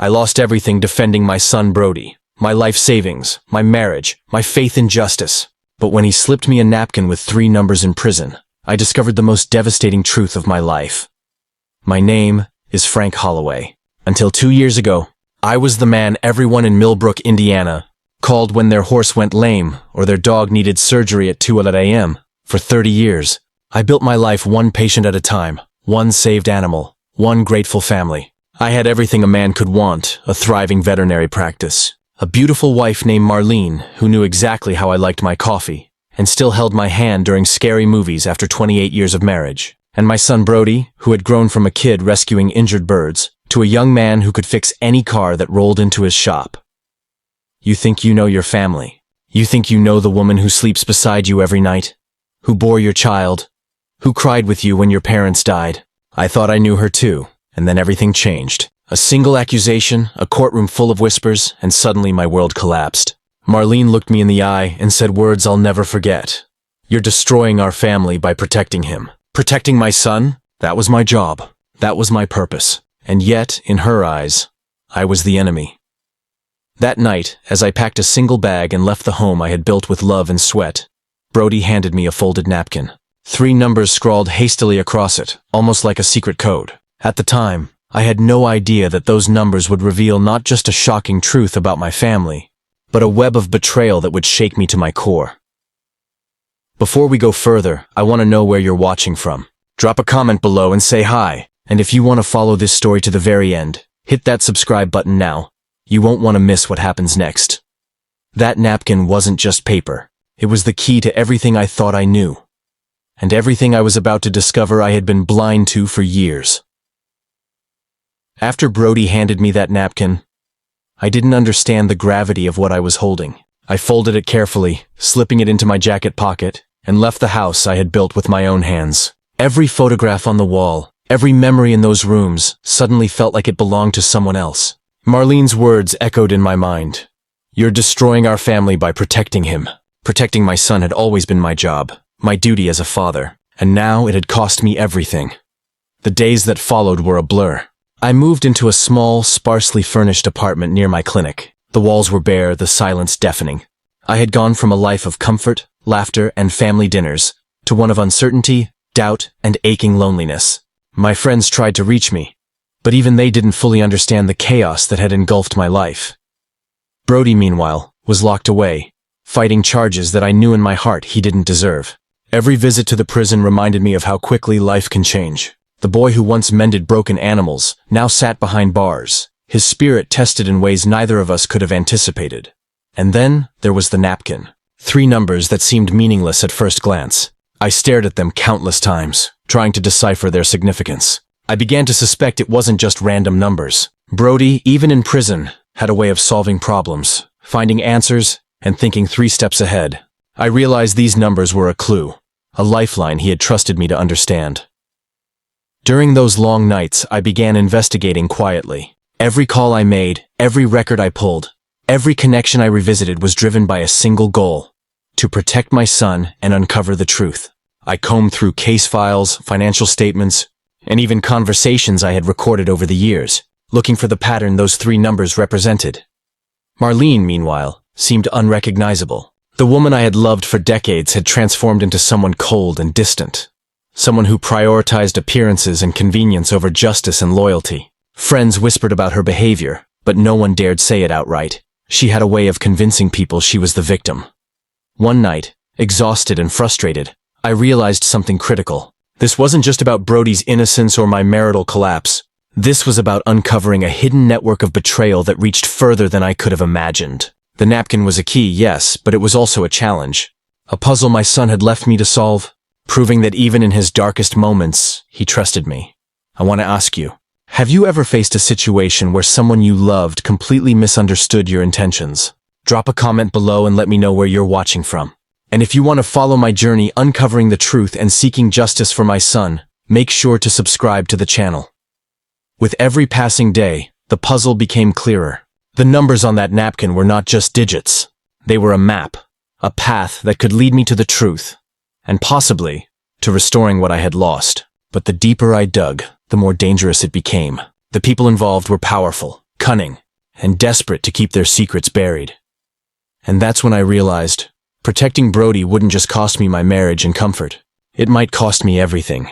I lost everything defending my son Brody, my life savings, my marriage, my faith in justice. But when he slipped me a napkin with 3 numbers in prison, I discovered the most devastating truth of my life. My name is Frank Holloway. Until 2 years ago, I was the man everyone in Millbrook, Indiana, called when their horse went lame or their dog needed surgery at 2 a.m. For 30 years, I built my life one patient at a time, one saved animal, one grateful family. I had everything a man could want: a thriving veterinary practice, a beautiful wife named Marlene who knew exactly how I liked my coffee, and still held my hand during scary movies after 28 years of marriage, and my son Brody, who had grown from a kid rescuing injured birds to a young man who could fix any car that rolled into his shop. You think you know your family. You think you know the woman who sleeps beside you every night, who bore your child, who cried with you when your parents died. I thought I knew her too, and then everything changed. A single accusation, a courtroom full of whispers, and suddenly my world collapsed. Marlene looked me in the eye and said words I'll never forget. "You're destroying our family by protecting him." Protecting my son? That was my job. That was my purpose. And yet, in her eyes, I was the enemy. That night, as I packed a single bag and left the home I had built with love and sweat, Brody handed me a folded napkin. 3 numbers scrawled hastily across it, almost like a secret code. At the time, I had no idea that those numbers would reveal not just a shocking truth about my family, but a web of betrayal that would shake me to my core. Before we go further, I want to know where you're watching from. Drop a comment below and say hi. And if you want to follow this story to the very end, hit that subscribe button now. You won't want to miss what happens next. That napkin wasn't just paper. It was the key to everything I thought I knew, and everything I was about to discover I had been blind to for years. After Brody handed me that napkin, I didn't understand the gravity of what I was holding. I folded it carefully, slipping it into my jacket pocket, and left the house I had built with my own hands. Every photograph on the wall, every memory in those rooms suddenly felt like it belonged to someone else. Marlene's words echoed in my mind. "You're destroying our family by protecting him." Protecting my son had always been my job, my duty as a father, and now it had cost me everything. The days that followed were a blur. I moved into a small, sparsely furnished apartment near my clinic. The walls were bare, the silence deafening. I had gone from a life of comfort, laughter, and family dinners to one of uncertainty, doubt, and aching loneliness. My friends tried to reach me, but even they didn't fully understand the chaos that had engulfed my life. Brody, meanwhile, was locked away, fighting charges that I knew in my heart he didn't deserve. Every visit to the prison reminded me of how quickly life can change. The boy who once mended broken animals now sat behind bars, his spirit tested in ways neither of us could have anticipated. And then there was the napkin. 3 numbers that seemed meaningless at first glance. I stared at them countless times, trying to decipher their significance. I began to suspect it wasn't just random numbers. Brody, even in prison, had a way of solving problems, finding answers, and thinking 3 steps ahead. I realized these numbers were a clue, a lifeline he had trusted me to understand. During those long nights, I began investigating quietly. Every call I made, every record I pulled, every connection I revisited was driven by a single goal: to protect my son and uncover the truth. I combed through case files, financial statements, and even conversations I had recorded over the years, looking for the pattern those 3 numbers represented. Marlene, meanwhile, seemed unrecognizable. The woman I had loved for decades had transformed into someone cold and distant. Someone who prioritized appearances and convenience over justice and loyalty. Friends whispered about her behavior, but no one dared say it outright. She had a way of convincing people she was the victim. One night, exhausted and frustrated, I realized something critical. This wasn't just about Brody's innocence or my marital collapse. This was about uncovering a hidden network of betrayal that reached further than I could have imagined. The napkin was a key, yes, but it was also a challenge. A puzzle my son had left me to solve, proving that even in his darkest moments, he trusted me. I want to ask you, have you ever faced a situation where someone you loved completely misunderstood your intentions? Drop a comment below and let me know where you're watching from. And if you want to follow my journey uncovering the truth and seeking justice for my son, make sure to subscribe to the channel. With every passing day, the puzzle became clearer. The numbers on that napkin were not just digits. They were a map, a path that could lead me to the truth, and possibly to restoring what I had lost. But the deeper I dug, the more dangerous it became. The people involved were powerful, cunning, and desperate to keep their secrets buried. And that's when I realized, protecting Brody wouldn't just cost me my marriage and comfort. It might cost me everything.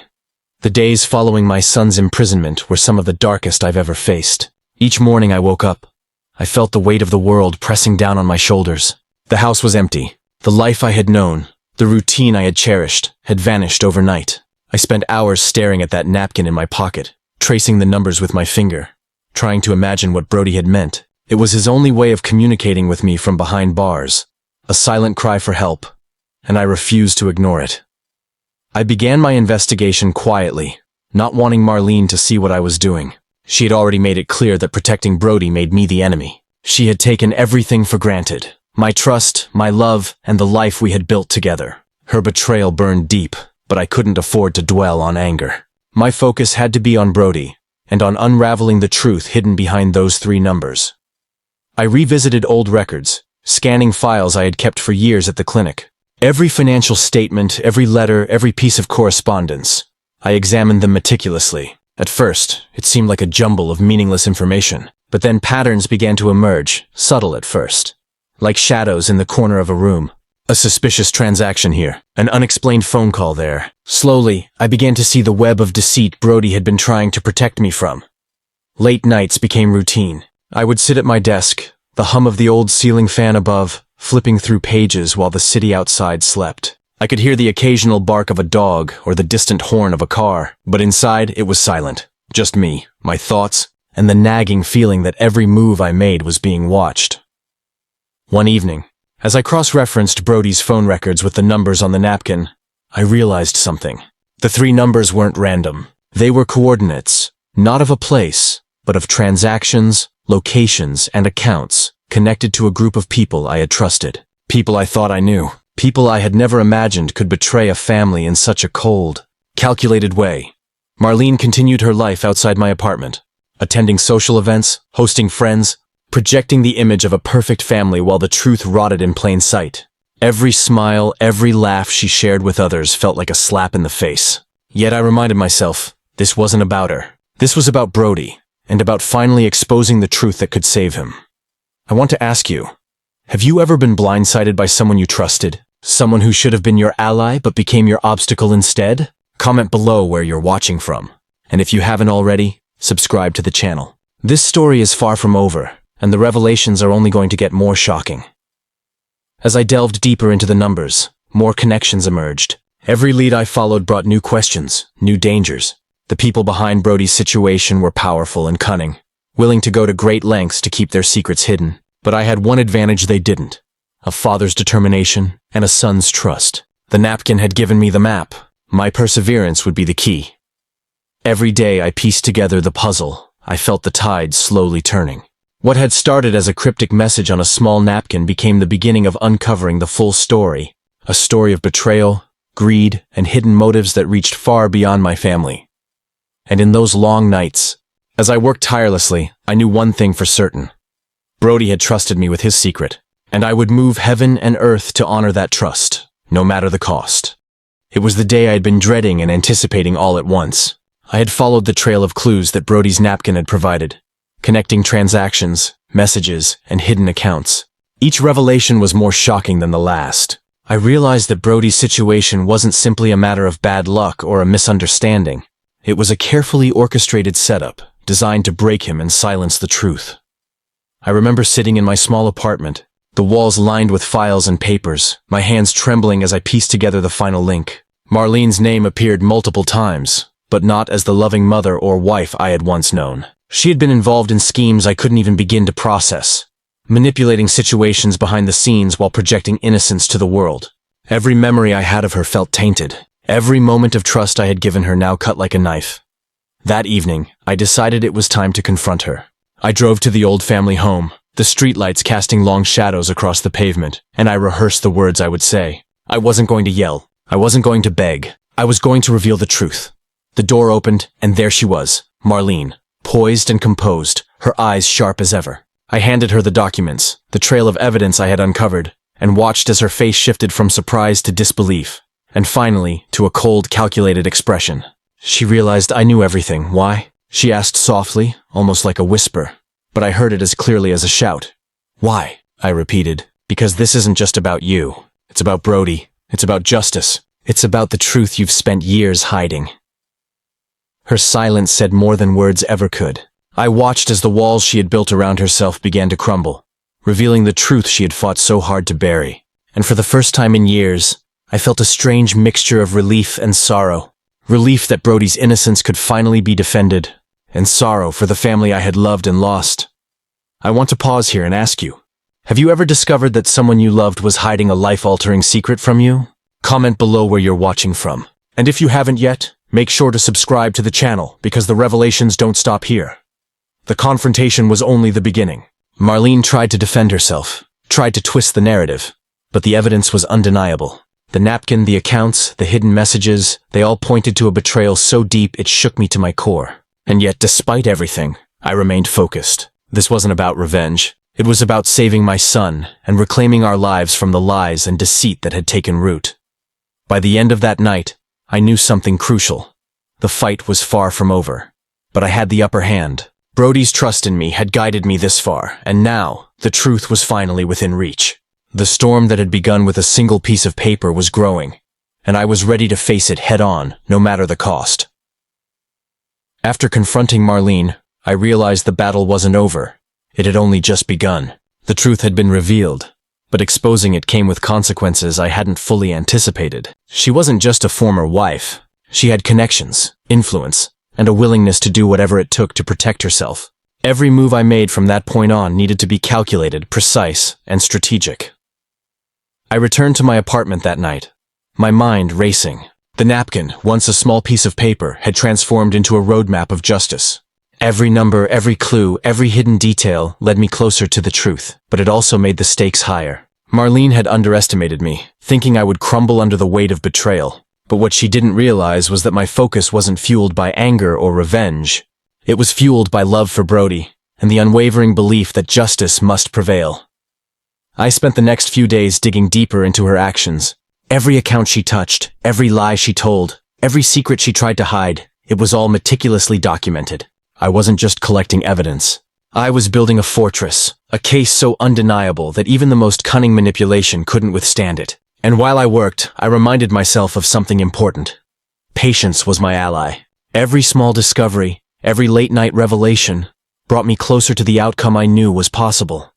The days following my son's imprisonment were some of the darkest I've ever faced. Each morning I woke up, I felt the weight of the world pressing down on my shoulders. The house was empty. The life I had known, the routine I had cherished, had vanished overnight. I spent hours staring at that napkin in my pocket, tracing the numbers with my finger, trying to imagine what Brody had meant. It was his only way of communicating with me from behind bars, a silent cry for help, and I refused to ignore it. I began my investigation quietly, not wanting Marlene to see what I was doing. She had already made it clear that protecting Brody made me the enemy. She had taken everything for granted. My trust, my love, and the life we had built together. Her betrayal burned deep, but I couldn't afford to dwell on anger. My focus had to be on Brody, and on unraveling the truth hidden behind those 3 numbers. I revisited old records, scanning files I had kept for years at the clinic. Every financial statement, every letter, every piece of correspondence. I examined them meticulously. At first, it seemed like a jumble of meaningless information, but then patterns began to emerge, subtle at first, like shadows in the corner of a room. A suspicious transaction here, an unexplained phone call there. Slowly, I began to see the web of deceit Brody had been trying to protect me from. Late nights became routine. I would sit at my desk, the hum of the old ceiling fan above, flipping through pages while the city outside slept. I could hear the occasional bark of a dog or the distant horn of a car, but inside it was silent. Just me, my thoughts, and the nagging feeling that every move I made was being watched. One evening, as I cross-referenced Brody's phone records with the numbers on the napkin, I realized something. The 3 numbers weren't random. They were coordinates, not of a place, but of transactions, locations, and accounts connected to a group of people I had trusted. People I thought I knew. People I had never imagined could betray a family in such a cold, calculated way. Marlene continued her life outside my apartment, attending social events, hosting friends, projecting the image of a perfect family while the truth rotted in plain sight. Every smile, every laugh she shared with others felt like a slap in the face. Yet I reminded myself, this wasn't about her. This was about Brody, and about finally exposing the truth that could save him. I want to ask you, have you ever been blindsided by someone you trusted? Someone who should have been your ally but became your obstacle instead? Comment below where you're watching from. And if you haven't already, subscribe to the channel. This story is far from over, and the revelations are only going to get more shocking. As I delved deeper into the numbers, more connections emerged. Every lead I followed brought new questions, new dangers. The people behind Brody's situation were powerful and cunning, willing to go to great lengths to keep their secrets hidden. But I had one advantage they didn't: a father's determination and a son's trust. The napkin had given me the map. My perseverance would be the key. Every day I pieced together the puzzle. I felt the tide slowly turning. What had started as a cryptic message on a small napkin became the beginning of uncovering the full story. A story of betrayal, greed, and hidden motives that reached far beyond my family. And in those long nights, as I worked tirelessly, I knew one thing for certain. Brody had trusted me with his secret, and I would move heaven and earth to honor that trust, no matter the cost. It was the day I had been dreading and anticipating all at once. I had followed the trail of clues that Brody's napkin had provided, connecting transactions, messages, and hidden accounts. Each revelation was more shocking than the last. I realized that Brody's situation wasn't simply a matter of bad luck or a misunderstanding. It was a carefully orchestrated setup, designed to break him and silence the truth. I remember sitting in my small apartment, the walls lined with files and papers, my hands trembling as I pieced together the final link. Marlene's name appeared multiple times, but not as the loving mother or wife I had once known. She had been involved in schemes I couldn't even begin to process, manipulating situations behind the scenes while projecting innocence to the world. Every memory I had of her felt tainted. Every moment of trust I had given her now cut like a knife. That evening, I decided it was time to confront her. I drove to the old family home, the streetlights casting long shadows across the pavement, and I rehearsed the words I would say. I wasn't going to yell. I wasn't going to beg. I was going to reveal the truth. The door opened, and there she was, Marlene, poised and composed, her eyes sharp as ever. I handed her the documents, the trail of evidence I had uncovered, and watched as her face shifted from surprise to disbelief, and finally to a cold, calculated expression. She realized I knew everything. Why? She asked softly, almost like a whisper. but I heard it as clearly as a shout. "Why?" I repeated. "Because this isn't just about you. It's about Brody. It's about justice. It's about the truth you've spent years hiding." Her silence said more than words ever could. I watched as the walls she had built around herself began to crumble, revealing the truth she had fought so hard to bury. And for the first time in years, I felt a strange mixture of relief and sorrow. Relief that Brody's innocence could finally be defended, and sorrow for the family I had loved and lost. I want to pause here and ask you, have you ever discovered that someone you loved was hiding a life-altering secret from you? Comment below where you're watching from. And if you haven't yet, make sure to subscribe to the channel because the revelations don't stop here. The confrontation was only the beginning. Marlene tried to defend herself, tried to twist the narrative, but the evidence was undeniable. The napkin, the accounts, the hidden messages, they all pointed to a betrayal so deep it shook me to my core. And yet, despite everything, I remained focused. This wasn't about revenge. It was about saving my son and reclaiming our lives from the lies and deceit that had taken root. By the end of that night, I knew something crucial. The fight was far from over, but I had the upper hand. Brody's trust in me had guided me this far, and now, the truth was finally within reach. The storm that had begun with a single piece of paper was growing, and I was ready to face it head-on, no matter the cost. After confronting Marlene, I realized the battle wasn't over. It had only just begun. The truth had been revealed, but exposing it came with consequences I hadn't fully anticipated. She wasn't just a former wife. She had connections, influence, and a willingness to do whatever it took to protect herself. Every move I made from that point on needed to be calculated, precise, and strategic. I returned to my apartment that night, my mind racing. The napkin, once a small piece of paper, had transformed into a roadmap of justice. Every number, every clue, every hidden detail led me closer to the truth, but it also made the stakes higher. Marlene had underestimated me, thinking I would crumble under the weight of betrayal. But what she didn't realize was that my focus wasn't fueled by anger or revenge. It was fueled by love for Brody and the unwavering belief that justice must prevail. I spent the next few days digging deeper into her actions. Every account she touched, every lie she told, every secret she tried to hide, it was all meticulously documented. I wasn't just collecting evidence. I was building a fortress, a case so undeniable that even the most cunning manipulation couldn't withstand it. And while I worked, I reminded myself of something important. Patience was my ally. Every small discovery, every late-night revelation, brought me closer to the outcome I knew was possible.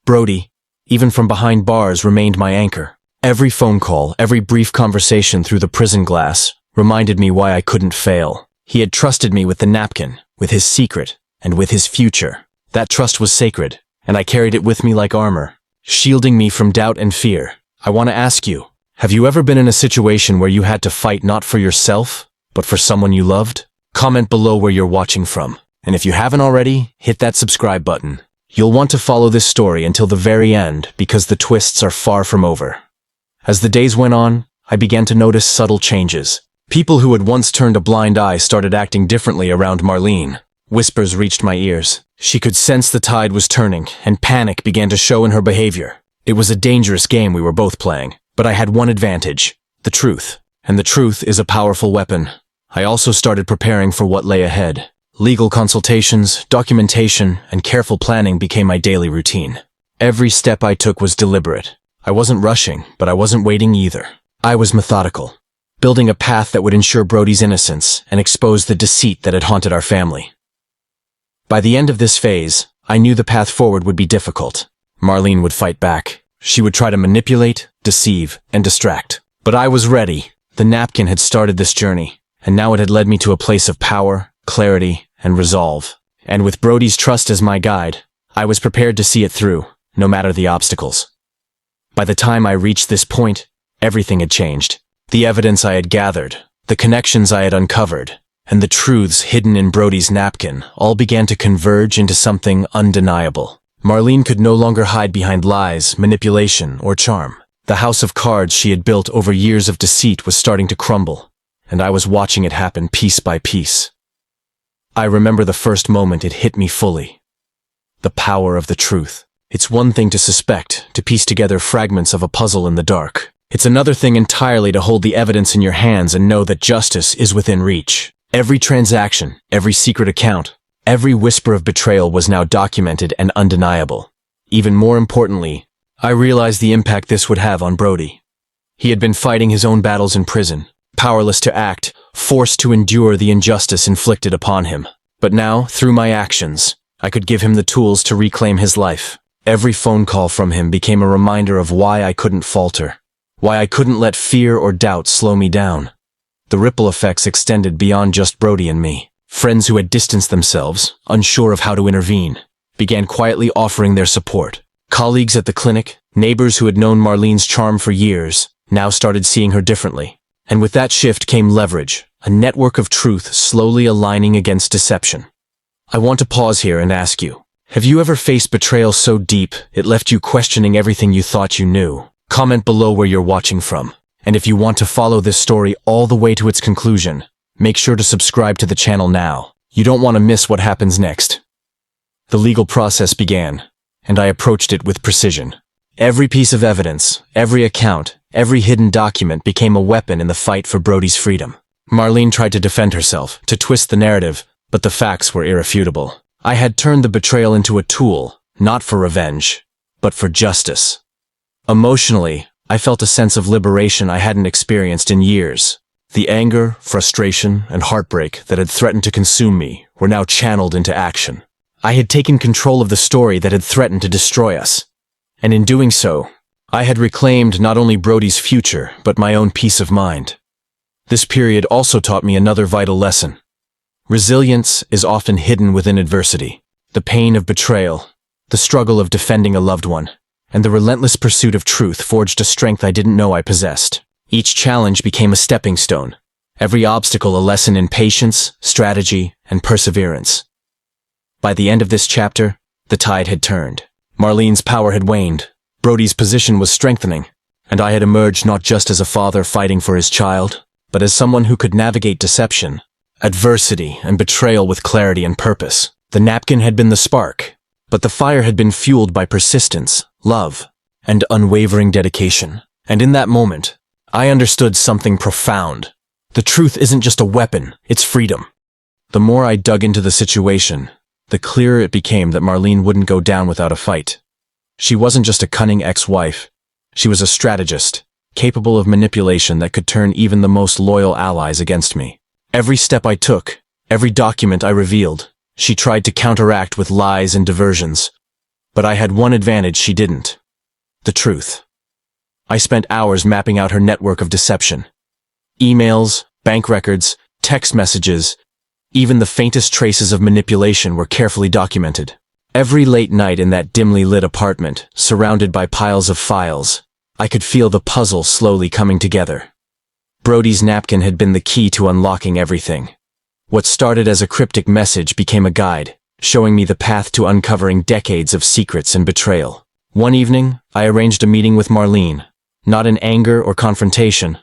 Brody, even from behind bars, remained my anchor. Every phone call, every brief conversation through the prison glass, reminded me why I couldn't fail. He had trusted me with the napkin, with his secret, and with his future. That trust was sacred, and I carried it with me like armor, shielding me from doubt and fear. I want to ask you, have you ever been in a situation where you had to fight not for yourself, but for someone you loved? Comment below where you're watching from, and if you haven't already, hit that subscribe button. You'll want to follow this story until the very end because the twists are far from over. As the days went on, I began to notice subtle changes. People who had once turned a blind eye started acting differently around Marlene. Whispers reached my ears. She could sense the tide was turning, and panic began to show in her behavior. It was a dangerous game we were both playing, but I had one advantage: the truth. And the truth is a powerful weapon. I also started preparing for what lay ahead. Legal consultations, documentation, and careful planning became my daily routine. Every step I took was deliberate. I wasn't rushing, but I wasn't waiting either. I was methodical, building a path that would ensure Brody's innocence and expose the deceit that had haunted our family. By the end of this phase, I knew the path forward would be difficult. Marlene would fight back. She would try to manipulate, deceive, and distract. But I was ready. The napkin had started this journey, and now it had led me to a place of power, clarity, and resolve. And with Brody's trust as my guide, I was prepared to see it through, no matter the obstacles. By the time I reached this point, everything had changed. The evidence I had gathered, the connections I had uncovered, and the truths hidden in Brody's napkin all began to converge into something undeniable. Marlene could no longer hide behind lies, manipulation, or charm. The house of cards she had built over years of deceit was starting to crumble, and I was watching it happen piece by piece. I remember the first moment it hit me fully. The power of the truth. It's one thing to suspect, to piece together fragments of a puzzle in the dark. It's another thing entirely to hold the evidence in your hands and know that justice is within reach. Every transaction, every secret account, Every whisper of betrayal was now documented and undeniable. Even more importantly, I realized the impact this would have on Brody. He had been fighting his own battles in prison, powerless to act, forced to endure the injustice inflicted upon him. But now, through my actions, I could give him the tools to reclaim his life. Every phone call from him became a reminder of why I couldn't falter, why I couldn't let fear or doubt slow me down. The ripple effects extended beyond just Brody and me. Friends who had distanced themselves, unsure of how to intervene, began quietly offering their support. Colleagues at the clinic, neighbors who had known Marlene's charm for years, now started seeing her differently. And with that shift came leverage, a network of truth slowly aligning against deception. I want to pause here and ask you, have you ever faced betrayal so deep it left you questioning everything you thought you knew? Comment below where you're watching from. And if you want to follow this story all the way to its conclusion, make sure to subscribe to the channel now. You don't want to miss what happens next. The legal process began, and I approached it with precision. Every piece of evidence, every account, every hidden document became a weapon in the fight for Brody's freedom. Marlene tried to defend herself, to twist the narrative, but the facts were irrefutable. I had turned the betrayal into a tool, not for revenge, but for justice. Emotionally, I felt a sense of liberation I hadn't experienced in years. The anger, frustration, and heartbreak that had threatened to consume me were now channeled into action. I had taken control of the story that had threatened to destroy us. And in doing so, I had reclaimed not only Brody's future, but my own peace of mind. This period also taught me another vital lesson. Resilience is often hidden within adversity. The pain of betrayal, the struggle of defending a loved one, and the relentless pursuit of truth forged a strength I didn't know I possessed. Each challenge became a stepping stone, every obstacle a lesson in patience, strategy, and perseverance. By the end of this chapter, the tide had turned. Marlene's power had waned, Brody's position was strengthening, and I had emerged not just as a father fighting for his child, but as someone who could navigate deception, adversity, and betrayal with clarity and purpose. The napkin had been the spark, but the fire had been fueled by persistence, love, and unwavering dedication. And in that moment, I understood something profound. The truth isn't just a weapon, it's freedom. The more I dug into the situation, the clearer it became that Marlene wouldn't go down without a fight. She wasn't just a cunning ex-wife. She was a strategist, capable of manipulation that could turn even the most loyal allies against me. Every step I took, every document I revealed, she tried to counteract with lies and diversions. But I had one advantage she didn't: the truth. I spent hours mapping out her network of deception. Emails, bank records, text messages, even the faintest traces of manipulation were carefully documented. Every late night in that dimly lit apartment, surrounded by piles of files, I could feel the puzzle slowly coming together. Brody's napkin had been the key to unlocking everything. What started as a cryptic message became a guide, showing me the path to uncovering decades of secrets and betrayal. One evening, I arranged a meeting with Marlene, not in anger or confrontation,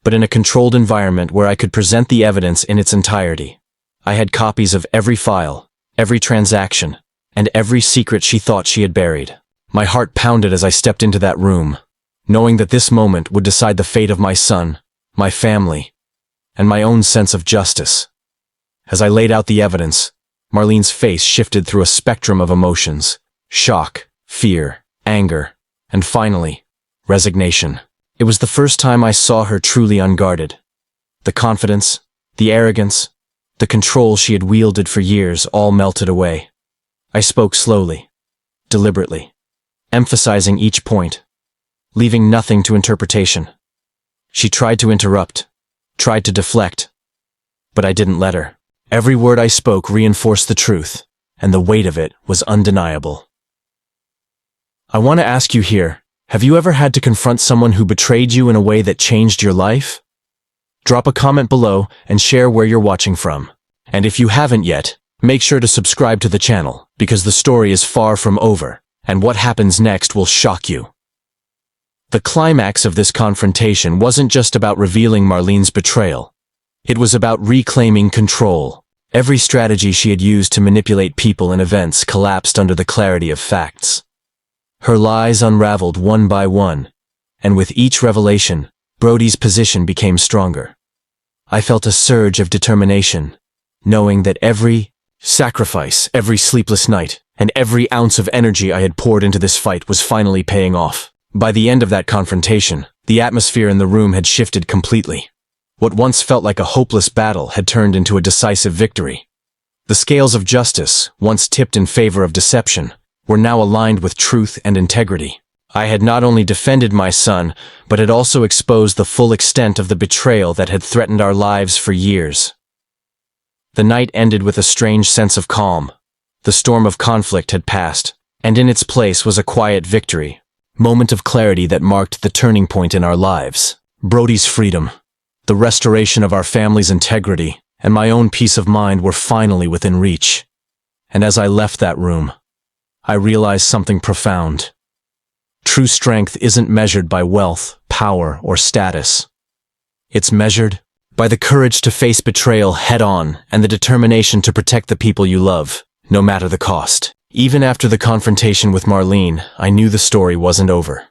but in a controlled environment where I could present the evidence in its entirety. I had copies of every file, every transaction, and every secret she thought she had buried. My heart pounded as I stepped into that room, knowing that this moment would decide the fate of my son, my family, and my own sense of justice. As I laid out the evidence, Marlene's face shifted through a spectrum of emotions: shock, fear, anger, and finally, resignation. It was the first time I saw her truly unguarded. The confidence, the arrogance, the control she had wielded for years all melted away. I spoke slowly, deliberately, emphasizing each point, leaving nothing to interpretation. She tried to interrupt, tried to deflect, but I didn't let her. Every word I spoke reinforced the truth, and the weight of it was undeniable. I want to ask you here, have you ever had to confront someone who betrayed you in a way that changed your life? Drop a comment below and share where you're watching from. And if you haven't yet, make sure to subscribe to the channel, because the story is far from over, and what happens next will shock you. The climax of this confrontation wasn't just about revealing Marlene's betrayal. It was about reclaiming control. Every strategy she had used to manipulate people and events collapsed under the clarity of facts. Her lies unraveled one by one, and with each revelation, Brody's position became stronger. I felt a surge of determination, knowing that every Sacrifice, every sleepless night, and every ounce of energy I had poured into this fight was finally paying off. By the end of that confrontation, the atmosphere in the room had shifted completely. What once felt like a hopeless battle had turned into a decisive victory. The scales of justice, once tipped in favor of deception, were now aligned with truth and integrity. I had not only defended my son, but had also exposed the full extent of the betrayal that had threatened our lives for years. The night ended with a strange sense of calm. The storm of conflict had passed, and in its place was a quiet victory, moment of clarity that marked the turning point in our lives. Brody's freedom, the restoration of our family's integrity, and my own peace of mind were finally within reach. And as I left that room, I realized something profound. True strength isn't measured by wealth, power, or status. It's measured by the courage to face betrayal head-on and the determination to protect the people you love, no matter the cost. Even after the confrontation with Marlene, I knew the story wasn't over.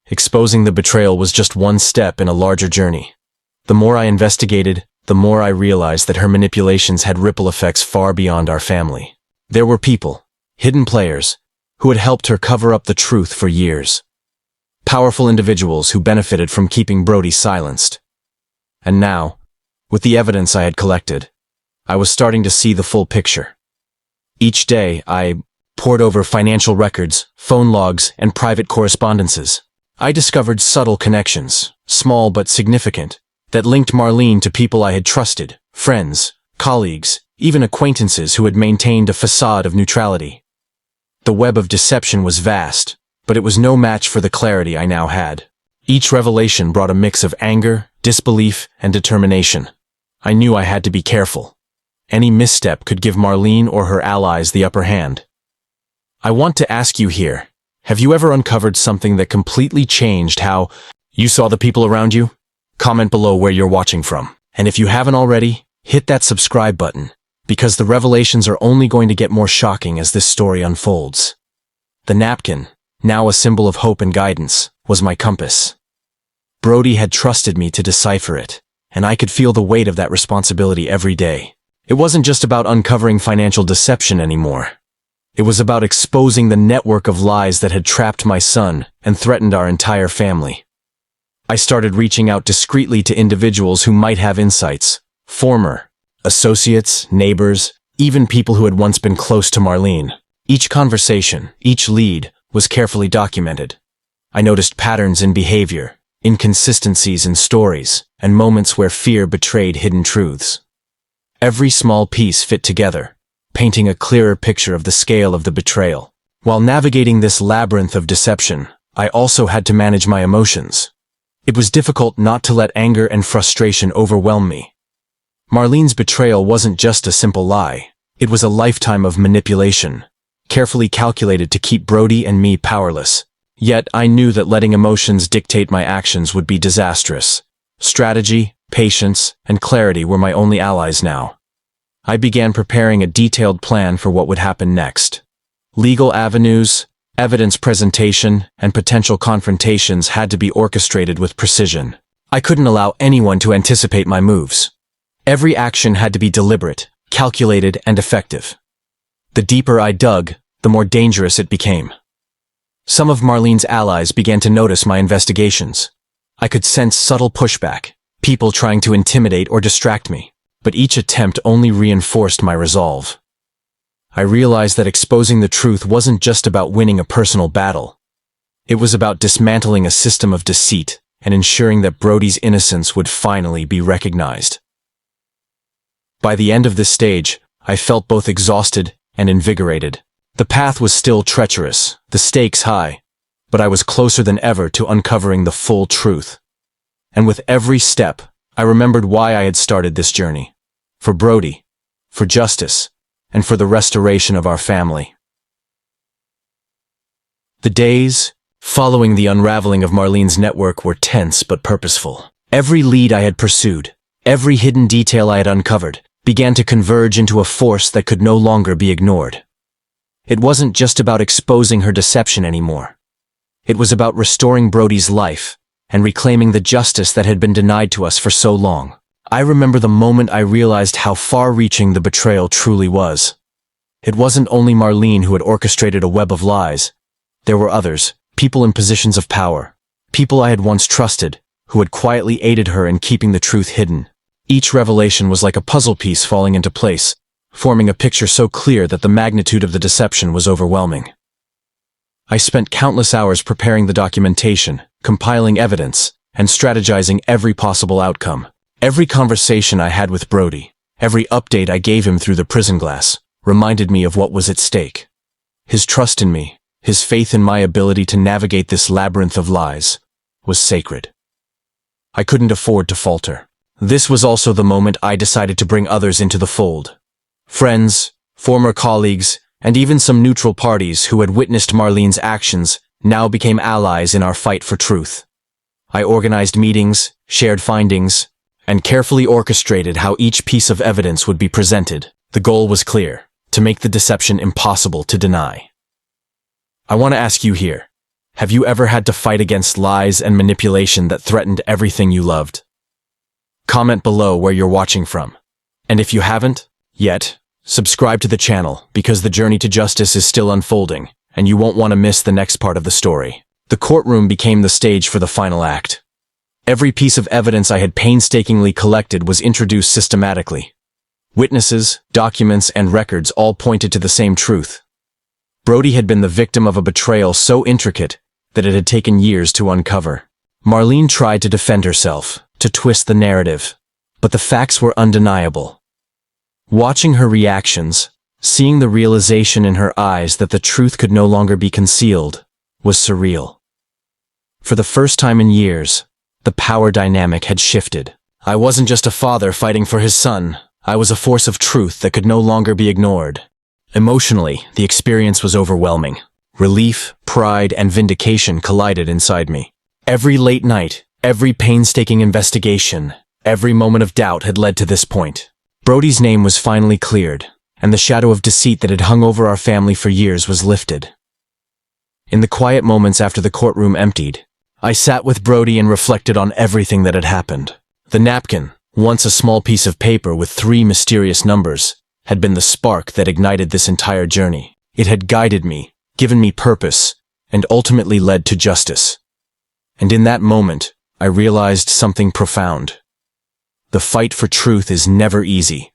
Exposing the betrayal was just one step in a larger journey. The more I investigated, the more I realized that her manipulations had ripple effects far beyond our family. There were people, hidden players, who had helped her cover up the truth for years. Powerful individuals who benefited from keeping Brody silenced. And now, with the evidence I had collected, I was starting to see the full picture. Each day, I pored over financial records, phone logs, and private correspondences. I discovered subtle connections, small but significant, that linked Marlene to people I had trusted, friends, colleagues, even acquaintances who had maintained a facade of neutrality. The web of deception was vast, but it was no match for the clarity I now had. Each revelation brought a mix of anger, disbelief, and determination. I knew I had to be careful. Any misstep could give Marlene or her allies the upper hand. I want to ask you here, have you ever uncovered something that completely changed how you saw the people around you? Comment below where you're watching from. And if you haven't already, hit that subscribe button, because the revelations are only going to get more shocking as this story unfolds. The napkin, now a symbol of hope and guidance, was my compass. Brody had trusted me to decipher it, and I could feel the weight of that responsibility every day. It wasn't just about uncovering financial deception anymore. It was about exposing the network of lies that had trapped my son and threatened our entire family. I started reaching out discreetly to individuals who might have insights, former associates, neighbors, even people who had once been close to Marlene. Each conversation, each lead, was carefully documented. I noticed patterns in behavior, inconsistencies in stories, and moments where fear betrayed hidden truths. Every small piece fit together, painting a clearer picture of the scale of the betrayal. While navigating this labyrinth of deception, I also had to manage my emotions. It was difficult not to let anger and frustration overwhelm me. Marlene's betrayal wasn't just a simple lie. It was a lifetime of manipulation, carefully calculated to keep Brody and me powerless. Yet I knew that letting emotions dictate my actions would be disastrous. Strategy, patience, and clarity were my only allies now. I began preparing a detailed plan for what would happen next. Legal avenues, evidence presentation, and potential confrontations had to be orchestrated with precision. I couldn't allow anyone to anticipate my moves. Every action had to be deliberate, calculated, and effective. The deeper I dug, the more dangerous it became. Some of Marlene's allies began to notice my investigations. I could sense subtle pushback, people trying to intimidate or distract me, but each attempt only reinforced my resolve. I realized that exposing the truth wasn't just about winning a personal battle. It was about dismantling a system of deceit and ensuring that Brody's innocence would finally be recognized. By the end of this stage, I felt both exhausted and invigorated. The path was still treacherous, the stakes high, but I was closer than ever to uncovering the full truth. And with every step, I remembered why I had started this journey. For Brody, for justice, and for the restoration of our family. The days following the unraveling of Marlene's network were tense but purposeful. Every lead I had pursued, every hidden detail I had uncovered, began to converge into a force that could no longer be ignored. It wasn't just about exposing her deception anymore. It was about restoring Brody's life and reclaiming the justice that had been denied to us for so long. I remember the moment I realized how far-reaching the betrayal truly was. It wasn't only Marlene who had orchestrated a web of lies. There were others, people in positions of power, people I had once trusted, who had quietly aided her in keeping the truth hidden. Each revelation was like a puzzle piece falling into place, forming a picture so clear that the magnitude of the deception was overwhelming. I spent countless hours preparing the documentation, compiling evidence, and strategizing every possible outcome. Every conversation I had with Brody, every update I gave him through the prison glass, reminded me of what was at stake. His trust in me, his faith in my ability to navigate this labyrinth of lies, was sacred. I couldn't afford to falter. This was also the moment I decided to bring others into the fold. Friends, former colleagues, and even some neutral parties who had witnessed Marlene's actions now became allies in our fight for truth. I organized meetings, shared findings, and carefully orchestrated how each piece of evidence would be presented. The goal was clear: to make the deception impossible to deny. I want to ask you here, have you ever had to fight against lies and manipulation that threatened everything you loved? Comment below where you're watching from. And if you haven't yet, subscribe to the channel because the journey to justice is still unfolding, and you won't want to miss the next part of the story. The courtroom became the stage for the final act. Every piece of evidence I had painstakingly collected was introduced systematically. Witnesses, documents, and records all pointed to the same truth. Brody had been the victim of a betrayal so intricate that it had taken years to uncover. Marlene tried to defend herself, to twist the narrative, but the facts were undeniable. Watching her reactions, seeing the realization in her eyes that the truth could no longer be concealed, was surreal. For the first time in years, the power dynamic had shifted. I wasn't just a father fighting for his son. I was a force of truth that could no longer be ignored. Emotionally, the experience was overwhelming. Relief, pride, and vindication collided inside me. Every late night, every painstaking investigation, every moment of doubt had led to this point. Brody's name was finally cleared, and the shadow of deceit that had hung over our family for years was lifted. In the quiet moments after the courtroom emptied, I sat with Brody and reflected on everything that had happened. The napkin, once a small piece of paper with 3 mysterious numbers, had been the spark that ignited this entire journey. It had guided me, given me purpose, and ultimately led to justice. And in that moment, I realized something profound. The fight for truth is never easy,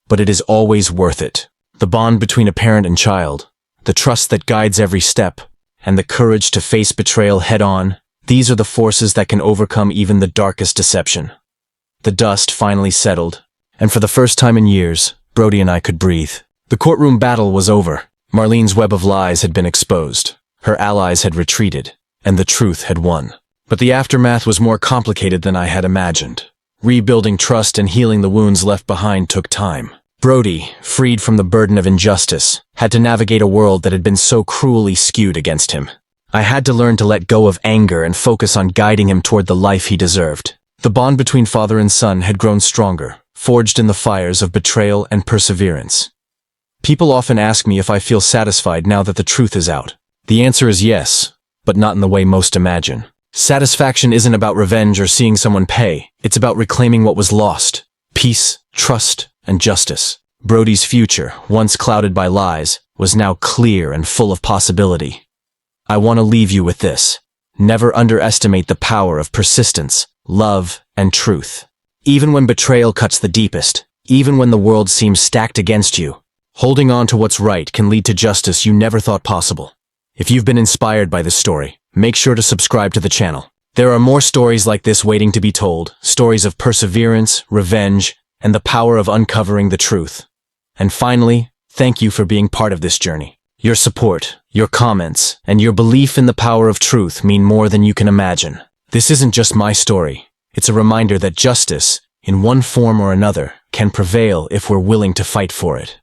but it is always worth it. The bond between a parent and child, the trust that guides every step, and the courage to face betrayal head-on, these are the forces that can overcome even the darkest deception. The dust finally settled, and for the first time in years, Brody and I could breathe. The courtroom battle was over. Marlene's web of lies had been exposed. Her allies had retreated, and the truth had won. But the aftermath was more complicated than I had imagined. Rebuilding trust and healing the wounds left behind took time. Brody, freed from the burden of injustice, had to navigate a world that had been so cruelly skewed against him. I had to learn to let go of anger and focus on guiding him toward the life he deserved. The bond between father and son had grown stronger, forged in the fires of betrayal and perseverance. People often ask me if I feel satisfied now that the truth is out. The answer is yes, but not in the way most imagine. Satisfaction isn't about revenge or seeing someone pay. It's about reclaiming what was lost: peace, trust, and justice. Brody's future, once clouded by lies, was now clear and full of possibility. I want to leave you with this. Never underestimate the power of persistence, love, and truth. Even when betrayal cuts the deepest, even when the world seems stacked against you, holding on to what's right can lead to justice you never thought possible. If you've been inspired by this story, make sure to subscribe to the channel. There are more stories like this waiting to be told, stories of perseverance, revenge, and the power of uncovering the truth. And finally, thank you for being part of this journey. Your support, your comments, and your belief in the power of truth mean more than you can imagine. This isn't just my story. It's a reminder that justice, in one form or another, can prevail if we're willing to fight for it.